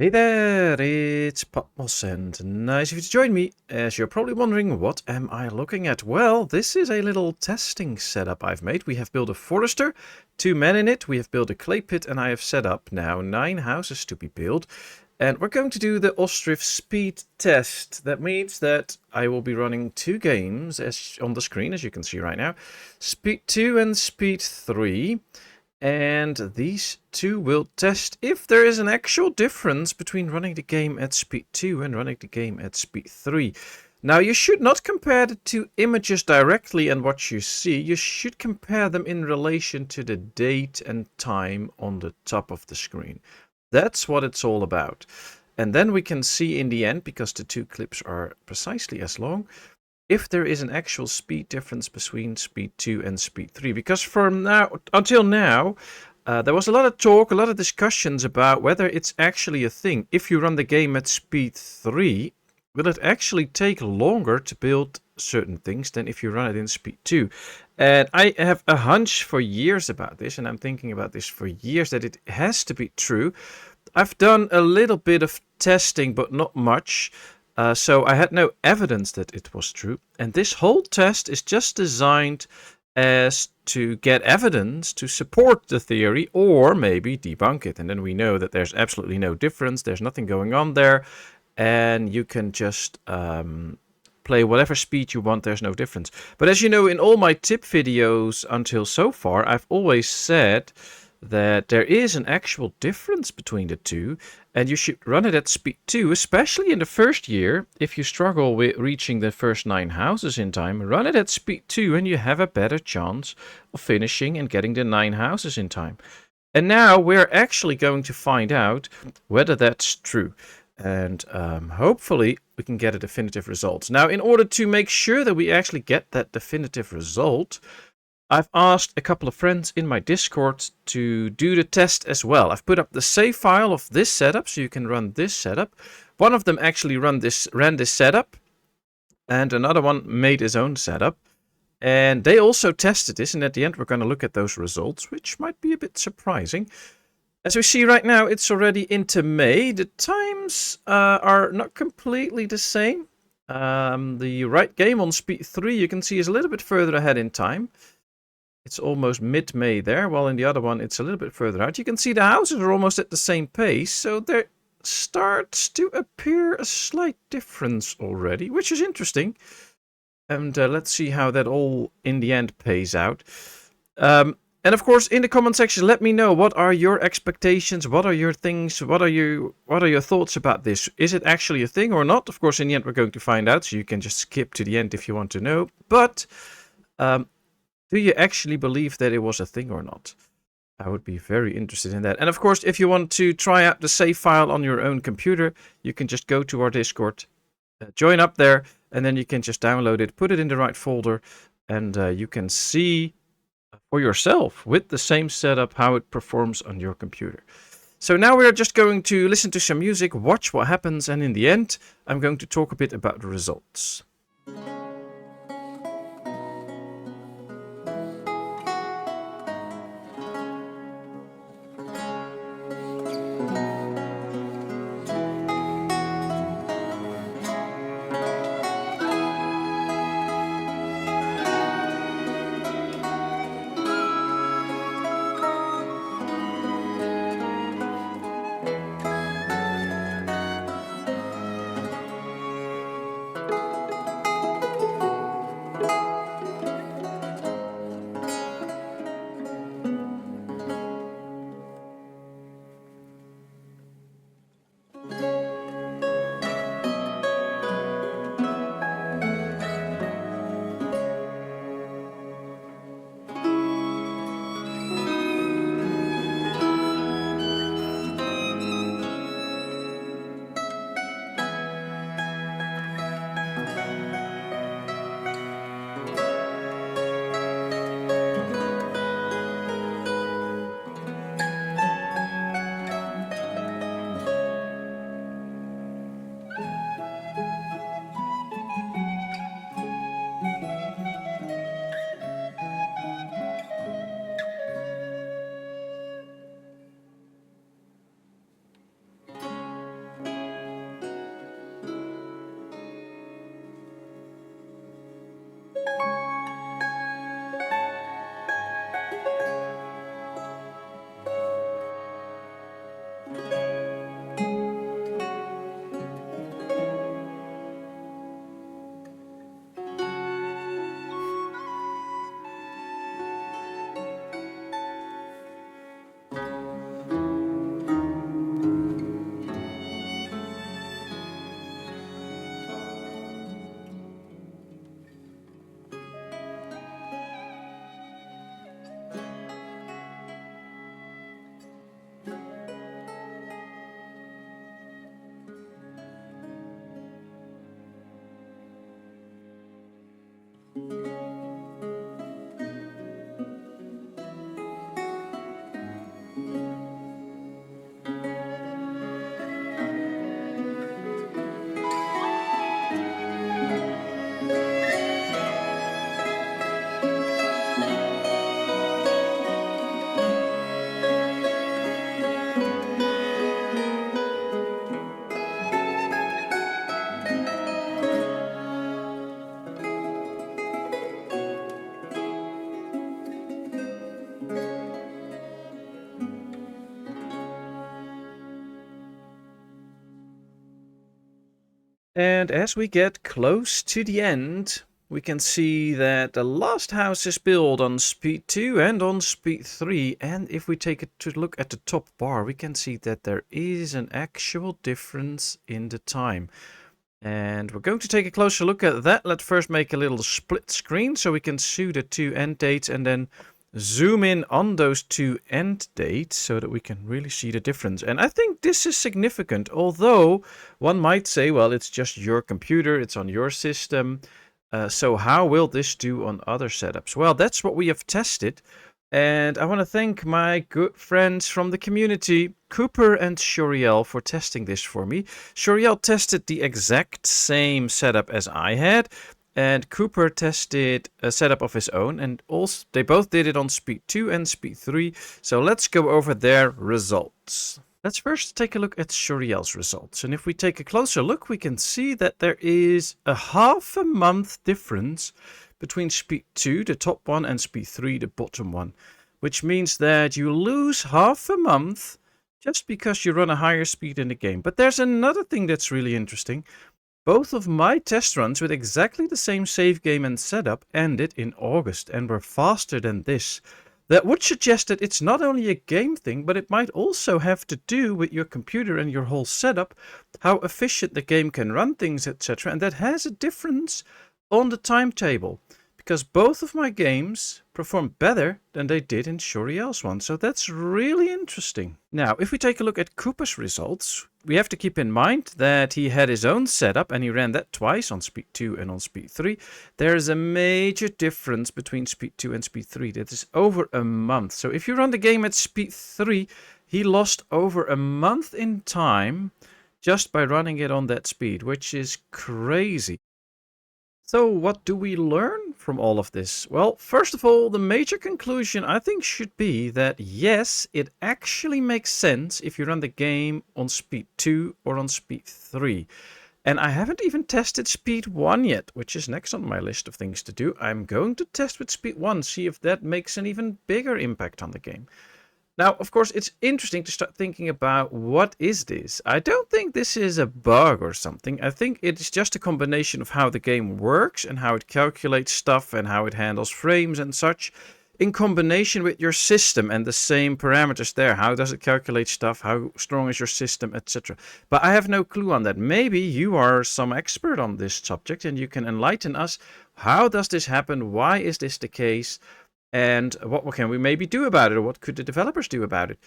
Hey there, it's Patmos and nice of you to join me. As you're probably wondering, what am I looking at? Well, this is a little testing setup I've made. We have built a forester, 2 men in it, we have built a clay pit, and I have set up now 9 houses to be built. And we're going to do the Ostriv speed test. That means that I will be running 2 games as on the screen, as you can see right now. Speed 2 and Speed 3. And these two will test if there is an actual difference between running the game at speed 2 and running the game at speed 3. Now, you should not compare the 2 images directly and what you see. You should compare them in relation to the date and time on the top of the screen. That's what it's all about. And then we can see in the end, because the 2 clips are precisely as long, if there is an actual speed difference between speed 2 and speed 3. Because from now until now, there was a lot of talk, a lot of discussions about whether it's actually a thing. If you run the game at speed 3, will it actually take longer to build certain things than if you run it in speed 2? And I have a hunch for years about this, and I'm thinking about this for years, that it has to be true. I've done a little bit of testing, but not much. So I had no evidence that it was true. And this whole test is just designed as to get evidence to support the theory or maybe debunk it. And then we know that there's absolutely no difference. There's nothing going on there. And you can just play whatever speed you want. There's no difference. But as you know, in all my tip videos until so far, I've always said that there is an actual difference between the two, and you should run it at speed 2, especially in the first year. If you struggle with reaching the first 9 houses in time, run it at speed 2 and you have a better chance of finishing and getting the 9 houses in time. And now we're actually going to find out whether that's true. And hopefully we can get a definitive result. Now, in order to make sure that we actually get that definitive result, I've asked a couple of friends in my Discord to do the test as well. I've put up the save file of this setup, so you can run this setup. One of them actually ran this setup, and another one made his own setup. And they also tested this, and at the end we're going to look at those results, which might be a bit surprising. As we see right now, it's already into May. The times are not completely the same. The right game on speed 3, you can see, is a little bit further ahead in time. It's almost mid-May there, while in the other one it's a little bit further out. You can see the houses are almost at the same pace, so there starts to appear a slight difference already, which is interesting. And let's see how that all in the end pays out. And of course, in the comment section, let me know, what are your expectations, what are your things, what are your thoughts about this? Is it actually a thing or not? Of course, in the end we're going to find out, so you can just skip to the end if you want to know. But do you actually believe that it was a thing or not? I would be very interested in that. And of course, if you want to try out the save file on your own computer, you can just go to our Discord, join up there, and then you can just download it, put it in the right folder, and you can see for yourself with the same setup how it performs on your computer. So now we are just going to listen to some music, watch what happens, and in the end, I'm going to talk a bit about the results. And as we get close to the end, we can see that the last house is built on speed 2 and on speed 3. And if we take a look at the top bar, we can see that there is an actual difference in the time. And we're going to take a closer look at that. Let's first make a little split screen so we can see the two end dates and then zoom in on those two end dates so that we can really see the difference. And I think this is significant, although one might say, well, it's just your computer, it's on your system. So how will this do on other setups? Well, that's what we have tested. And I want to thank my good friends from the community, Cooper and Shoriel, for testing this for me. Shoriel tested the exact same setup as I had. And Cooper tested a setup of his own, and also they both did it on speed 2 and speed 3. So let's go over their results. Let's first take a look at Shoriel's results. And if we take a closer look, we can see that there is a half a month difference between speed 2, the top one, and speed 3, the bottom one. Which means that you lose half a month just because you run a higher speed in the game. But there's another thing that's really interesting. Both of my test runs with exactly the same save game and setup ended in August and were faster than this. That would suggest that it's not only a game thing, but it might also have to do with your computer and your whole setup, how efficient the game can run things, etc. And that has a difference on the timetable, because both of my games performed better than they did in Shoriel's one. So that's really interesting. Now, if we take a look at Cooper's results, we have to keep in mind that he had his own setup and he ran that twice on speed 2 and on speed 3. There is a major difference between speed 2 and speed 3. That is over a month. So if you run the game at speed 3, he lost over a month in time just by running it on that speed, which is crazy. So what do we learn from all of this? Well, first of all, the major conclusion I think should be that yes, it actually makes sense if you run the game on speed 2 or on speed 3. And I haven't even tested speed 1 yet, which is next on my list of things to do. I'm going to test with speed 1, see if that makes an even bigger impact on the game. Now, of course, it's interesting to start thinking about what is this? I don't think this is a bug or something. I think it's just a combination of how the game works and how it calculates stuff and how it handles frames and such in combination with your system and the same parameters there. How does it calculate stuff? How strong is your system, etc. But I have no clue on that. Maybe you are some expert on this subject and you can enlighten us. How does this happen? Why is this the case? And what can we maybe do about it, or what could the developers do about it?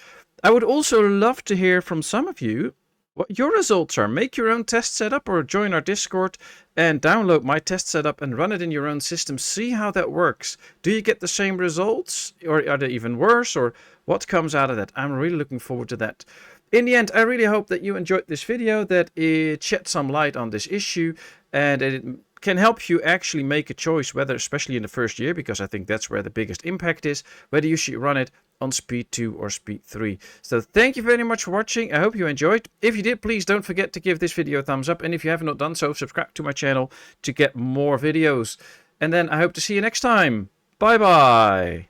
I would also love to hear from some of you what your results are. Make your own test setup or join our Discord and download my test setup and run it in your own system. See how that works. Do you get the same results, or are they even worse, or what comes out of that? I'm really looking forward to that. In the end, I really hope that you enjoyed this video, that it shed some light on this issue, and it can help you actually make a choice, whether, especially in the first year, because I think that's where the biggest impact is, whether you should run it on speed 2 or speed 3. So thank you very much for watching. I hope you enjoyed. If you did, please don't forget to give this video a thumbs up. And if you have not done so, subscribe to my channel to get more videos. And then I hope to see you next time. Bye bye.